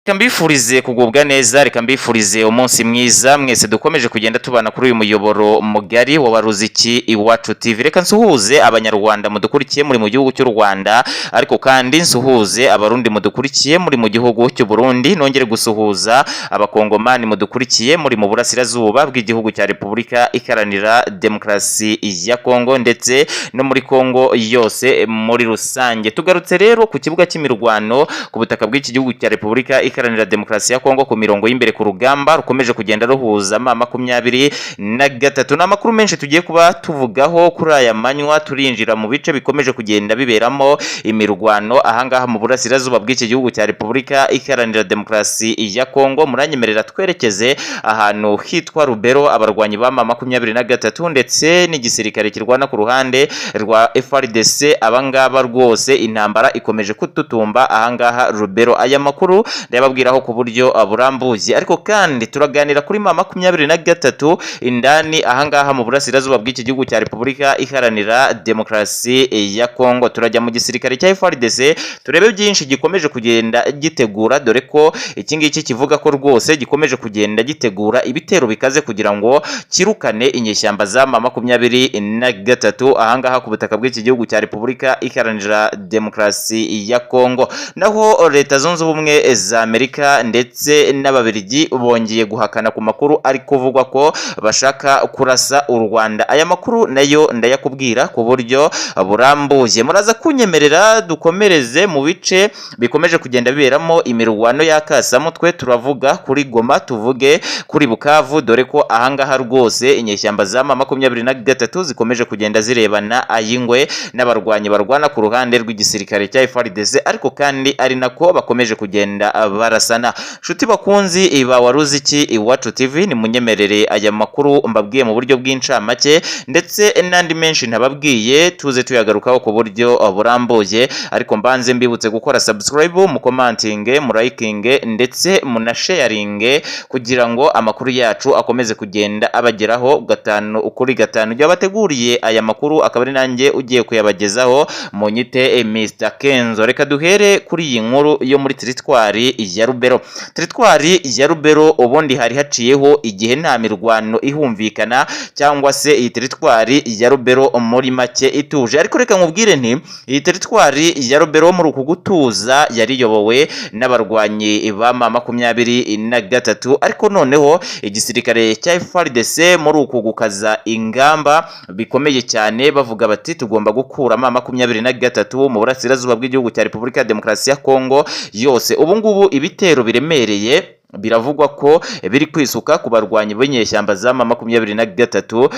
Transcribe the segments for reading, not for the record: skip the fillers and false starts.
Reka mbifurize kugubwa neza, reka mbifurize umunsi mwiza mwese dukomeje kugenda tubana kuri uyu muyoboro mugari wa Waruziki Iwacu TV. Reka nsuhuze abanyarwanda mudukurikiye muri mu gihugu cy'u Rwanda, ariko kandi nsuhuze abarundi mudukurikiye muri mu gihugu cy'u Burundi, nongere gusuhuza abakongomani mudukurikiye muri mu burasirazuba bw'igihugu cya Repubulika Iharanira Demokarasi ya Kongo, ndetse no muri Kongo yose muri rusange. Tugarutse rero ku kibuga cy'imirwano ku butaka bw'iki gihugu cya Repubulika Iharanira Demokarasi ya Kongo, ku mirongo y'imbere ku rugamba rukomeje kugenda ruhuza M23. Ni amakuru menshi tugiye kuba tuvugaho kuri aya manywa. Turinjira mu bice bikomeje kugenda biberamo imirwano ahangaha mu burasirazuba bw'iki gihugu cya Repubulika Iharanira Demokarasi ya Kongo. Muranyemerera twerekeze ahantu hitwa Rubero, abarwanyi ba M23 ndetse n'igisirikare kirwana ku ruhande rwa FARDC. Abangaba rwose intambara ikomeje kututumba ahangaha Rubero. Aya makuru ndababwiraho ku buryo burambuye, ariko kandi turaganira kuri M23 indani ahangaha mu burasirazuba bw'iki gihugu cya Repubulika Iharanira Demokarasi ya Kongo. Turajya mu gisirikare cya FARDC turebe byinshi gikomeje kugenda gitegura, dore ko iki ngiki kivuga ko rwose gikomeje kugenda gitegura ibitero bikaze kugira ngo kirukane inyeshyamba za M23 ahangaha ku butaka bw'iki gihugu cya Repubulika Iharanira Demokarasi ya Kongo. Naho Leta Zunze Ubumwe za Amerika ndetse n'Ababiligi bongeye guhakana ku makuru ari kuvugwa ko bashaka kurasa u Rwanda. Aya makuru nayo ndayakubwira ku buryo burambuye. Muraza kunyemerera dukomereze mu bice bikomeje kugenda biberamo imirwano y'akasamutwe. Turavuga kuri Goma, tuvuge kuri Bukavu, dore ko ahangaha rwose inyeshyamba za M23 zikomeje kugenda zirebana ayingwe n'abarwanyi barwana ku ruhande rw'igisirikare cya FARDC, ariko kandi ari nako bakomeje kugenda barasana. Shuti bakunzi ba Waruziki Iwacu TV, ni munyemerere aya makuru mbabwiye mu buryo bw'incamake ndetse n'andi menshi ntababwiye tuze tuyagarukaho ku buryo burambuye, ariko mbanze mbibutse gukora subscribe, mu commenting, mu liking ndetse munasharinge kugira ngo amakuru yacu akomeze kugenda abageraho gatanu ukuri gatanu. Jya bateguriye aya makuru akaba ari nanjye ugiye kuyabagezaho, munyite Mr Kenzo. Reka duhere kuri iyi nkuru yo muri teritwari ya Rubero. Teritwari ya Rubero ubundi hari haciyeho igihe nta mirwano ihumvikana, cyangwa se iyi teritwari ya Rubero muri make ituje, ariko reka nkubwire nti iyi teritwari ya Rubero muri uku gutuza yariyobowe n'abarwanyi ba M23, ariko noneho igisirikare cya FARDC muri uku gukaza ingamba bikomeye cyane bavuga bati tugomba gukura M23 mu burasirazuba bw'igihugu cya Repubulika ya Demokarasi ya Kongo yose. Ubu ngubu ibitero biremereye biravugwa ko biri kwisuka ku barwanyi b'inyeshyamba za M23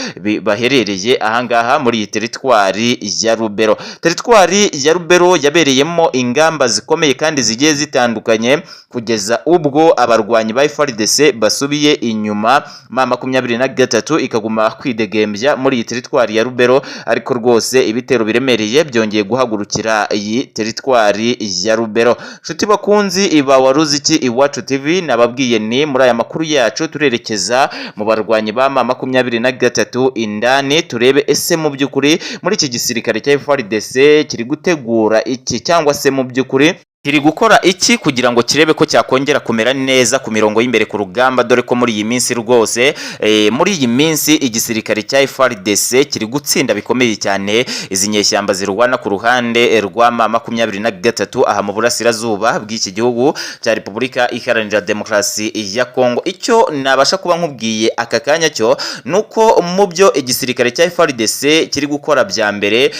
baherereye ahangaha muri iyi teritwari ya Rubero. Teritwari ya Rubero yabereyemo ingamba zikomeye kandi zigiye zitandukanye kugeza ubwo abarwanyi ba FARDC basubiye inyuma, M23 ikaguma kwidegembya muri iyi teritwari ya Rubero, ariko rwose ibitero biremereye byongeye guhagurukira iyi teritwari ya Rubero. Shuti bakunzi ba Waruziki Iwacu TV, nababwiye ni muri aya makuru yacu turerekeza mu barwanyi ba M23 indani, turebe ese mu by'ukuri muri iki gisirikare cya FARDC kiri gutegura iki, cyangwa se mu by'ukuri kiri gukora iki kugira ngo kirebe ko cyakongera kumera neza ku mirongo y'imbere ku rugamba, dore ko muri iyi minsi rwose muri iyi minsi igisirikare cya FARDC kiri gutsinda bikomeye cyane izi nyeshyamba zirwana ku ruhande rwa M23 aha mu burasirazuba bw'iki gihugu cya Repubulika Iharanira Demokarasi ya Kongo. Icyo nabasha kuba nkubwiye aka kanya cyo nuko mu byo igisirikare cya FARDC kiri gukora bya mbere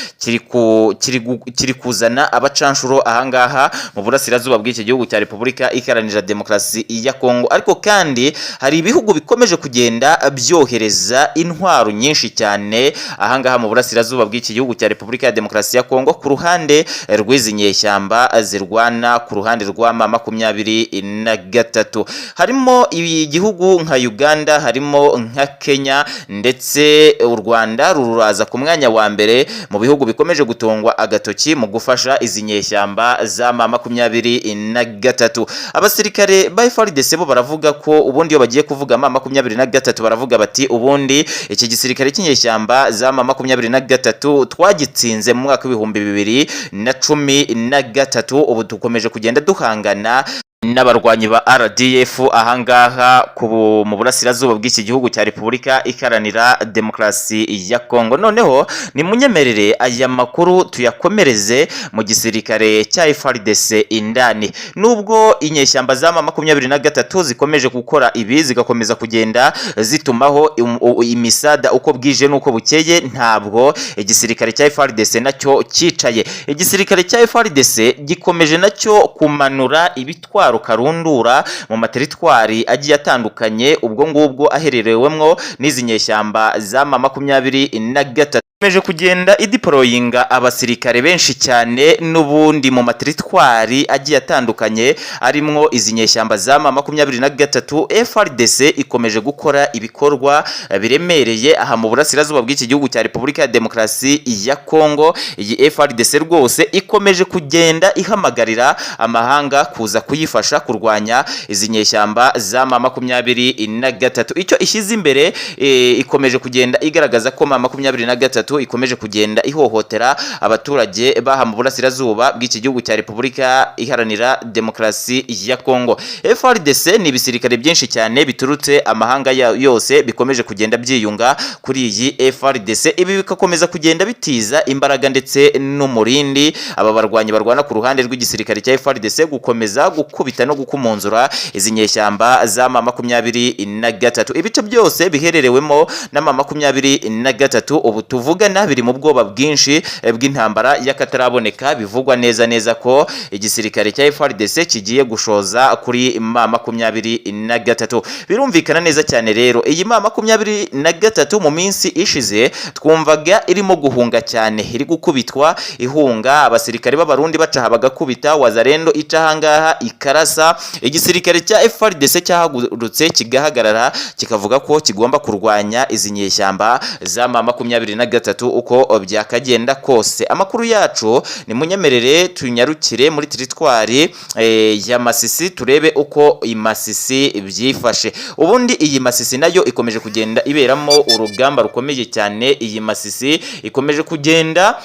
kiri kuzana abacanshuro ahangaha mu burasirazuba bw'iki gihugu cya Repubulika Iharanira Demokarasi ya Kongo, ariko kandi hari ibihugu bikomeje kugenda byohereza intwaro nyinshi cyane ahangaha mu burasirazuba bw'iki gihugu cya Repubulika ya Demokarasi ya Kongo ku ruhande rw'izi nyeshyamba zirwana ku ruhande rwa M23. Harimo igihugu nka Uganda, harimo nka Kenya, ndetse u Rwanda ruraza ku mwanya wa mbere mu bihugu bikomeje gutongwa agatoki mu gufasha izi nyeshyamba za M23. Abasirikare ba FARDC bo baravuga ko ubundi iyo bagiye kuvuga M23 baravuga bati ubundi iki gisirikare cy'inyeshyamba za M23 twagitsinze mu mwaka w'ibihumbi 2013, ubu dukomeje kugenda duhangana n'abarwanyi ba RDF ahangaha mu burasirazuba bw'iki gihugu cya Repubulika Iharanira Demokarasi ya Kongo. Noneho ni munyemerere aya makuru tuyakomereze mu gisirikare cya FARDC indani. Nubwo inyeshyamba za M23 zikomeje gukora ibi, zigakomeza kugenda zitumaho imisada uko bwije nuko bukeye, ntabwo igisirikare cya FARDC nacyo cyicaye. Igisirikare cya FARDC gikomeje nacyo kumanura ibitwaro karundura mu materitwari agiye atandukanye, ubwo ngubwo ahererewemwo n'izi nyeshyamba za M23 meje kugenda idiporoyinga abasirikare benshi cyane n'ubundi mu materitwari agiye atandukanye arimwo izi nyeshyamba za M23. FARDC ikomeje gukora ibikorwa biremereye aha mu burasirazuba bw'iki gihugu cya Repubulika ya Demokarasi ya Kongo. Iyi FARDC rwose ikomeje kugenda ihamagarira amahanga kuza kuyifasha kurwanya izi nyeshyamba za M23. Icyo ishyize imbere ikomeje kugenda igaragaza ko M23 ikomeje kugenda ihohotera abaturage baha mu burasirazuba bw'iki gihugu cya Repubulika Iharanira Demokarasi ya Kongo. FARDC ni ibisirikare byinshi cyane biturutse amahanga yose bikomeje kugenda byiyunga kuri iyi FARDC. Ibi bikakomeza kugenda bitiza imbaraga ndetse n'umurindi aba barwanyi barwana ku ruhande rw'igisirikare cya FARDC gukomeza gukubita no gukumunzura izi nyeshyamba za M23. Ibice byose bihererewemo na M23 ubu tuvugana biri mu bwoba bwinshi bw'intambara y'akataraboneka. Bivugwa neza ko igisirikare cya FARDC kigiye gushoza kuri M23. Birumvikana neza cyane rero iyi M23 mu minsi ishize twumvaga irimo guhunga cyane, iri gukubitwa ihunga, abasirikare b'abarundi bacaha bagakubita, wazarendo icahangaha ikarasa. Igisirikare cya FARDC cyahagurutse kigahagarara kikavuga ko kigomba kurwanya izi nyeshyamba za M23 uko byakagenda kose. Amakuru yacu ni munyemerere tunyarukire muri teritwari ya Masisi turebe uko imasisi byifashe. Ubundi iyi Masisi nayo ikomeje kugenda iberamo urugamba rukomeye cyane. Iyi Masisi ikomeje kugenda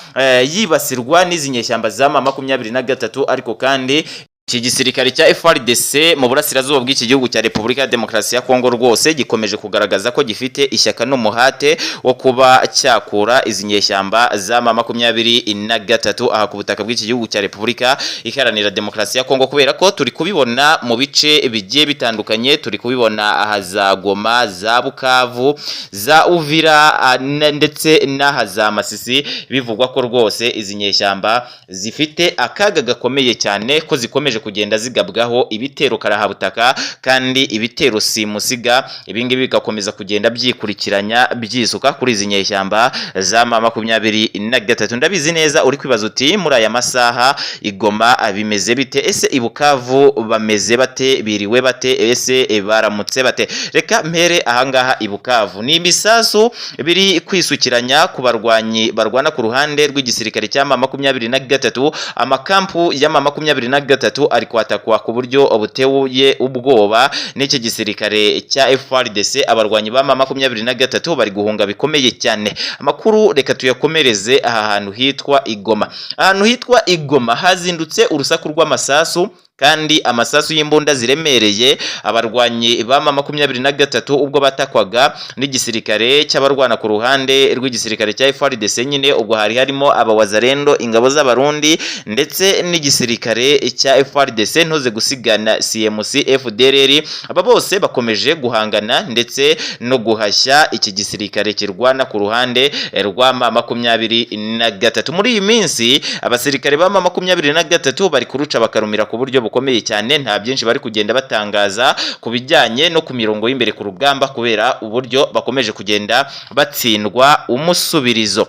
yibasirwa n'izi nyeshyamba za M23, ariko kandi iki gisirikare cya FARDC mu burasirazuba bw'iki gihugu cya Repubulika ya Demokarasi ya Kongo rwose gikomeje kugaragaza ko gifite ishyaka n'umuhate wo kuba cyakura izi nyeshyamba za M23 aha ku butaka bw'iki gihugu cya Repubulika Iharanira Demokarasi ya Kongo, kubera ko turi kubibona mu bice bigiye bitandukanye. Turi kubibona aha za Goma, za Bukavu, za Uvira ndetse n'aha za Masisi. Bivugwa ko rwose izi nyeshyamba zifite akaga gakomeye cyane, ko zikomeje kugenda zigabwaho ibitero karahabutaka kandi ibitero simusiga. Ibingibi bigakomeza kugenda byikurikiranya byisuka kuri izi nyeshyamba za M23. Ndabizi neza uri kwibaza uti muri aya masaha Igoma bimeze bite? Ese Ibukavu bameze bate? Biriwe bate? Ese baramutse bate? Reka mpere ahangaha Ibukavu. Ni ibisasu biri kwisukiranya ku barwanyi barwana ku ruhande rw'igisirikare cya M23. Amakampu ya M23 ari kwatakwa ku buryo buteye ubwoba n'iki gisirikare cya FARDC. Abarwanyi ba M23 bari guhunga bikomeye cyane. Amakuru reka tuyakomereze aha hantu hitwa Igoma. Ahantu hitwa Igoma hazindutse urusaku rw'amasasu kandi amasasu y'imbunda ziremereye. Abarwanyi ba M23 ubwo batakwaga n'igisirikare cy'abarwana ku ruhande rw'igisirikare cya FARDC nyine, ubwo hari harimo abawazarendo, ingabo z'abarundi ndetse n'igisirikare cya FARDC ntuze gusigana CMC FDLR. Aba bose bakomeje guhangana ndetse no guhashya iki gisirikare kirwana ku ruhande rwa M23. Muri iyi minsi abasirikare ba M23 bari kuruca bakarumira ku buryo bukomeye cyane. Nta byinshi bari kugenda batangaza ku bijyanye no ku mirongo y'imbere ku rugamba, kubera uburyo bakomeje kugenda batsindwa umusubirizo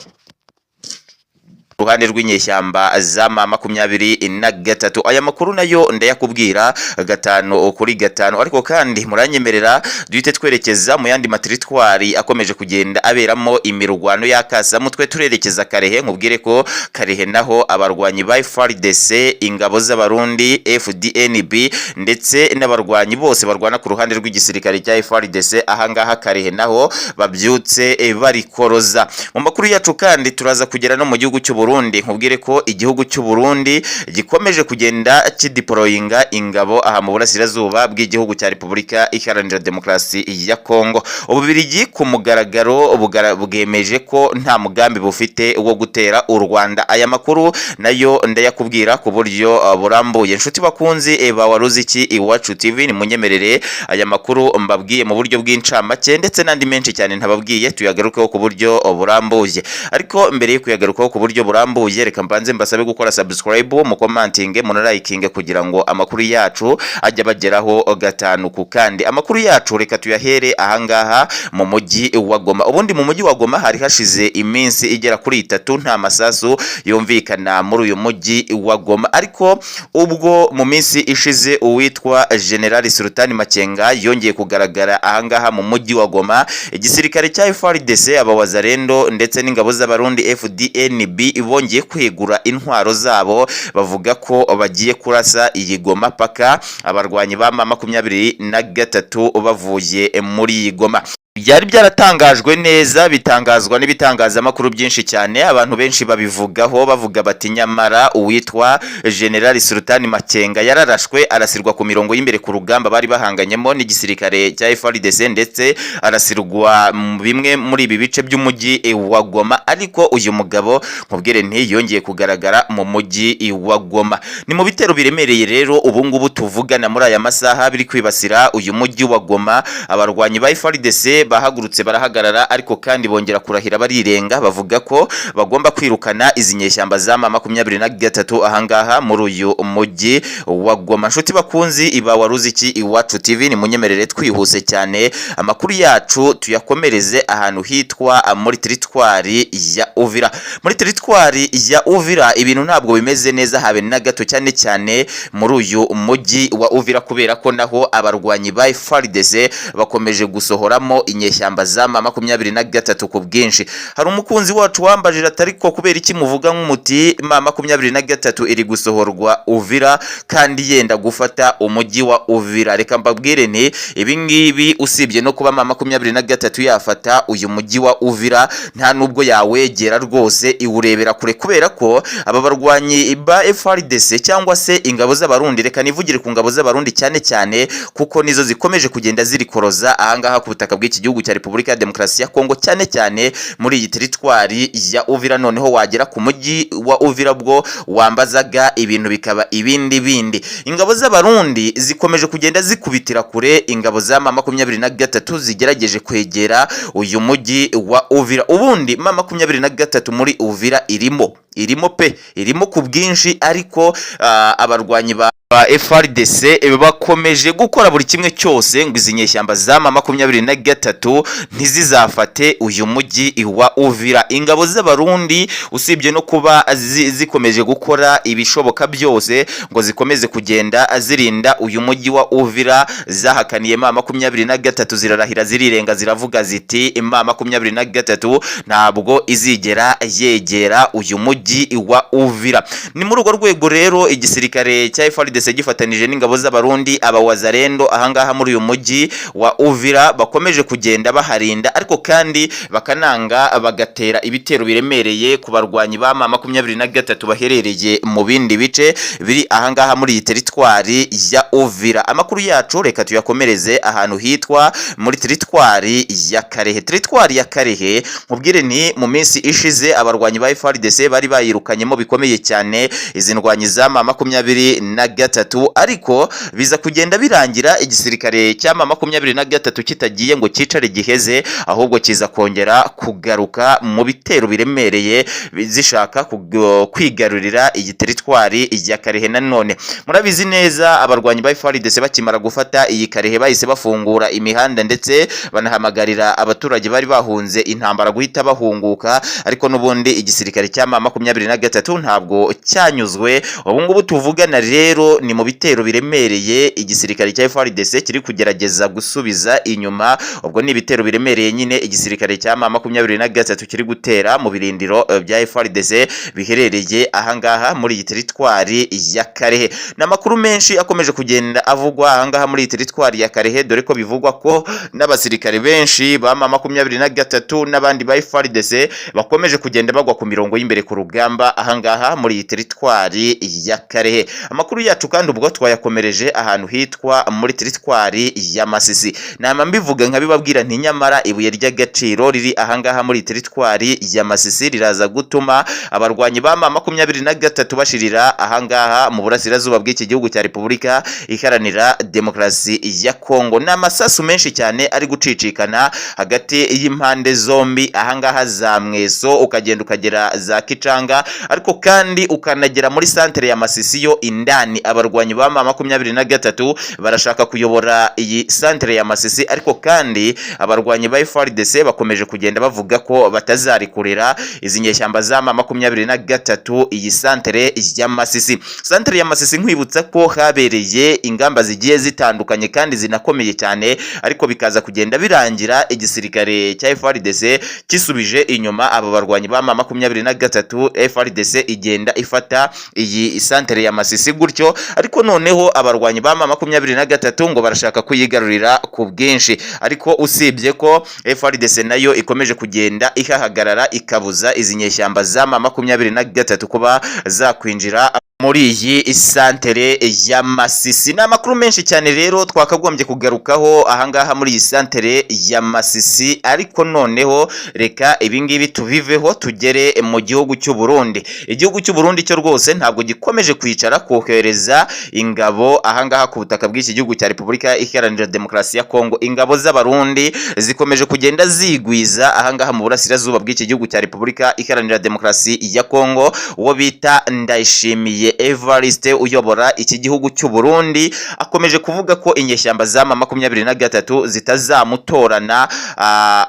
ruhande rw'inyeshyamba za M23. Aya makuru nayo ndayakubwira 5 ariko kandi muranyemerera duhite twerekeza mu yandi materitwari akomeje kugenda aberamo imirwano yakasa mutwe. Turerekeza Karehe, nkubwire ko Karehe naho abarwanyi ba FARDC, ingabo z'abarundi FDNB ndetse n'abarwanyi bose barwana ku ruhande rw'igisirikare cya FARDC ahangaha Karehe naho babyutse bari koroza. Mu makuru yacu kandi turaza kugera no mu gihugu cy'u Burundi nkubwire ko igihugu cy'u Burundi gikomeje kugenda kideployinga ingabo aha mu burasirazuba bw'igihugu cya Repubulika Iharanira Demokarasi ya Kongo. Ububirigi ku mugaragaro bwemeje ko nta mugambi bufite wo gutera u Rwanda. Aya makuru nayo ndayakubwira ku buryo burambuye. Inshuti bakunzi ba Waruziki Iwacu TV, ni munyemerere aya makuru mbabwiye mu buryo bw'incamake ndetse n'andi menshi cyane ntababwiye tuyagarukeho ku buryo burambuye. Ariko mbere yo kuyagarukaho ku buryo burambuye, reka mbanze mbasabe gukora subscribe, mu commenting, mu liking kugira ngo amakuru yacu ajya bageraho gatanu ku kandi. Amakuru yacu reka tuyahere ahangaha mu mujyi wa Goma. Ubundi mu mujyi wa Goma hari hashize iminsi igera kuri 3 nta masasu yumvikana muri uyu mujyi wa Goma, ariko ubwo mu minsi ishize uwitwa General Sultan Makenga yongeye kugaragara ahangaha mu mujyi wa Goma, igisirikare cya FARDC, abawazarendo ndetse n'ingabo z'abarundi FDNB bongeye kwegura intwaro zabo, bavuga ko bagiye kurasa iyi Goma paka abarwanyi ba M23 bavuye muri iyi Goma. Byari byaratangajwe neza, bitangazwa n'ibitangazamakuru byinshi cyane, abantu benshi babivugaho bavuga bati nyamara uwitwa General Sultan Makenga yararashwe arasirwa ku mirongo y'imbere ku rugamba bari bahanganyemo n'igisirikare cya FARDC, ndetse arasirwa bimwe muri ibi bice by'umujyi wa Goma. Ariko uyu mugabo nkubwire nti yongeye kugaragara mu mujyi wa Goma. Ni mu bitero biremereye rero ubu ngubu tuvugana muri aya masaha biri kwibasira uyu mujyi wa Goma. Abarwanyi ba FARDC bahagurutse barahagarara, ariko kandi bongera kurahira barirenga, bavuga ko bagomba kwirukana izi nyeshyamba za M23 ahangaha muri uyu mujyi wa Goma. Nshuti bakunzi iba Waruziki Iwacu TV, ni munyemerere twihuse cyane amakuru yacu tuyakomereze ahantu hitwa muri teritwari ya Uvira. Muri teritwari ya Uvira ibintu ntabwo bimeze neza habe na gato, cyane cyane muri uyu mujyi wa Uvira, kubera ko naho abarwanyi ba FARDC bakomeje gusohoramo inyeshyamba za M23 ku bwinshi. Hari umukunzi wacu wambajira atari ko kubera iki muvuga nk'umuti M23 iri gusohorwa Uvira kandi yenda gufata umujyi wa Uvira. Reka mbabwire nti ibi ngibi usibye no kuba M23 yafata uyu mujyi wa Uvira, nta nubwo yawegera rwose iwurebera kure, kubera ko aba barwanyi ba FARDC cyangwa se ingabo z'abarundi, reka nivugire ku ngabo z'abarundi cyane cyane kuko nizo zikomeje kugenda zirikoroza ahangaha ku butaka bw'iki gihugu cya Repubulika ya Demokarasi ya Kongo, cyane cyane muri iyi teritwari ya Uvira. Noneho wagera ku mujyi wa Uvira bwo wambazaga ibintu bikaba ibindi bindi. Ingabo z'abarundi zikomeje kugenda zikubitira kure ingabo za M23 zigerageje kwegera uyu mujyi wa Uvira. Ubundi M23 muri Uvira irimo ku bwinshi, ariko abarwanyi ba FARDC bakomeje gukora buri kimwe cyose ngo izi nyeshyamba za M23 ntizizafate uyu mujyi wa Uvira. Ingabo z'abarundi usibye no kuba zikomeje gukora ibishoboka byose ngo zikomeze kugenda zirinda uyu mujyi wa Uvira, zahakaniye M23, zirarahira zirirenga ziravuga ziti M23 ntabwo izigera yegera uyu mujyi wa Uvira. Ni muri urwo rwego rero igisirikare cya FARDC gifatanije n'ingabo z'abarundi abawazarendo ahangaha muri uyu mujyi wa Uvira bakomeje kugenda baharinda, ariko kandi bakananga bagatera ibitero biremereye ku barwanyi ba M23 baherereye mu bindi bice biri ahangaha muri iyi teritwari ya Uvira. Amakuru yacu reka tuyakomereze ahantu hitwa muri teritwari ya Karehe. Teritwari ya Karehe nkubwire ni mu minsi ishize abarwanyi ba FARDC bari bayirukanyemo bikomeye cyane izi ndwanyi za M23, ariko biza kugenda birangira igisirikare cya M23 kitagiye ngo cyicare giheze, ahubwo kiza kongera kugaruka mu bitero biremereye zishaka kwigarurira iyi teritwari ya Karehe. Nanone murabizi neza abarwanyi ba FARDC bakimara gufata iyi Karehe bahise bafungura imihanda ndetse banahamagarira abaturage bari bahunze intambara guhita bahunguka, ariko n'ubundi igisirikare cya M23 ntabwo cyanyuzwe. Ubu ngubu tuvugana rero rero ni mu bitero biremereye igisirikare cya FARDC kiri kugerageza gusubiza inyuma. Ubwo ni ibitero biremereye nyine igisirikare cya M23 kiri gutera mu birindiro bya FARDC biherereye ahangaha muri iyi teritwari ya Karehe. N'amakuru menshi akomeje kugenda avugwa ahangaha muri iyi teritwari ya Karehe, dore ko bivugwa ko n'abasirikare benshi ba M23 n'abandi ba FARDC bakomeje kugenda bagwa ku mirongo y'imbere ku rugamba ahangaha muri iyi teritwari ya Karehe. Amakuru yacu kandi ubwo twayakomereje ahantu hitwa muri teritwari ya Masisi. Nama mbivuga nkabibabwira nti nyamara ibuye ry'agaciro riri ahangaha muri teritwari ya Masisi riraza gutuma abarwanyi ba M23 bashirira ahangaha mu burasirazuba bw'iki gihugu cya Repubulika Iharanira Demokarasi ya Kongo. N'amasasu menshi cyane ari gucicikana hagati y'impande zombi ahangaha za Mweso ukagenda ukagera za Kicanga, ariko kandi ukanagera muri santere ya Masisi yo indani. Abarwanyi ba M23 barashaka kuyobora iyi santere ya Masisi, ariko kandi abarwanyi ba FARDC bakomeje kugenda bavuga ko batazarikurira izi nyeshyamba za M23 iyi santere ya Masisi. Santere ya Masisi nkwibutsa ko habereye ingamba zigiye zitandukanye kandi zinakomeye cyane, ariko bikaza kugenda birangira igisirikare cya FARDC kisubije inyuma aba barwanyi ba M23. FARDC igenda ifata iyi santere ya Masisi gutyo, ariko noneho abarwanyi ba M23 ngo barashaka kuyigarurira ku bwinshi. Ariko usibye ko FARDC nayo ikomeje kugenda ihahagarara ikabuza izi nyeshyamba za M23 kuba zakwinjira muri iyi santere ya Masisi. N'amakuru menshi cyane rero twakagombye kugarukaho ahangaha muri iyi santere ya Masisi, ariko noneho reka ibingibi tubiveho tugere mu gihugu cy'u Burundi. Igihugu cy'u Burundi cyo rwose ntabwo gikomeje kwicara kohereza ingabo ahangaha ku butaka bw'iki gihugu cya Repubulika Iharanira Demokarasi ya Kongo. Ingabo z'abarundi zikomeje kugenda zigwiza ahangaha mu burasirazuba bw'iki gihugu cya Repubulika Iharanira Demokarasi ya Kongo. Uwo bita Ndayishimiye Evariste uyobora iki gihugu cy'u Burundi akomeje kuvuga ko inyeshyamba za M23 zitazamutorana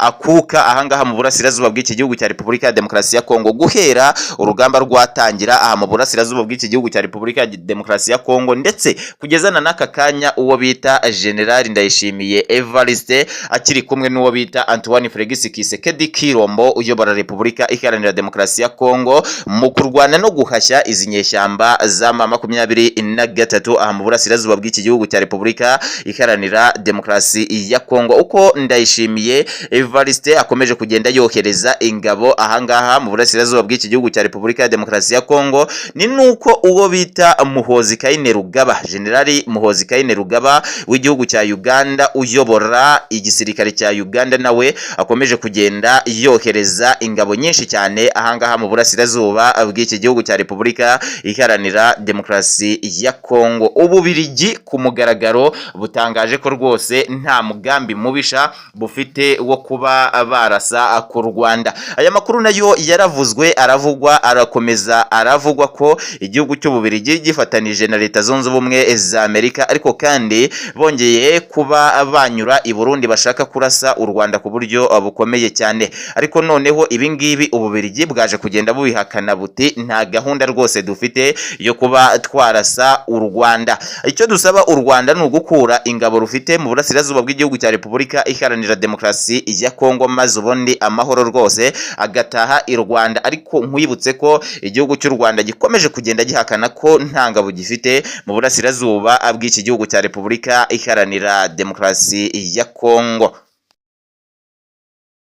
akuka ahangaha mu burasirazuba bw'iki gihugu cya Repubulika ya Demokarasi ya Kongo. Guhera urugamba rwatangira aha mu burasirazuba bw'iki gihugu cya Repubulika ya Demokarasi ya Kongo ndetse kugezana n'aka kanya, uwo bita General Ndayishimiye Evariste akiri kumwe n'uwo bita Antoine Felix Tshisekedi Tshilombo uyobora Repubulika Iharanira Demokarasi ya Kongo mu kurwana no guhashya izi nyeshyamba za M23 aha mu burasirazuba bw'iki gihugu cya Repubulika Iharanira Demokarasi ya Kongo. Uko Ndayishimiye Evariste akomeje kugenda yohereza ingabo ahangaha mu burasirazuba bw'iki gihugu cya Repubulika ya Demokarasi ya Kongo, ni nuko uwo bita Muhoozi Kainerugaba, General Muhoozi Kainerugaba w'igihugu cya Uganda uyobora igisirikare cya Uganda, nawe akomeje kugenda yohereza ingabo nyinshi cyane ahangaha mu burasirazuba bw'iki gihugu cya Repubulika Iharanira Demokarasi ya Kongo. Ububirigi ku mugaragaro butangaje ko rwose nta mugambi mubisha bufite wo kuba barasa ku Rwanda. Aya makuru nayo yaravuzwe, aravugwa, arakomeza aravugwa ko igihugu cy'Ububirigi gifatanije na Leta Zunze Ubumwe za Amerika, ariko kandi bongeye kuba banyura i Burundi bashaka kurasa u Rwanda ku buryo bukomeye cyane. Ariko noneho ibingibi Ububirigi bwaje kugenda bubihakana buti nta gahunda rwose dufite yo kuba twarasa u Rwanda. Icyo dusaba u Rwanda ni ugukura ingabo rufite mu burasirazuba bw'igihugu cya Repubulika Iharanira Demokarasi ya Kongo, maze ubundi amahoro rwose agataha i Rwanda. Ariko nkwibutse ko igihugu cy'u Rwanda gikomeje kugenda gihakana ko nta ngabo gifite mu burasirazuba bw'iki gihugu cya Repubulika Iharanira Demokarasi ya Kongo.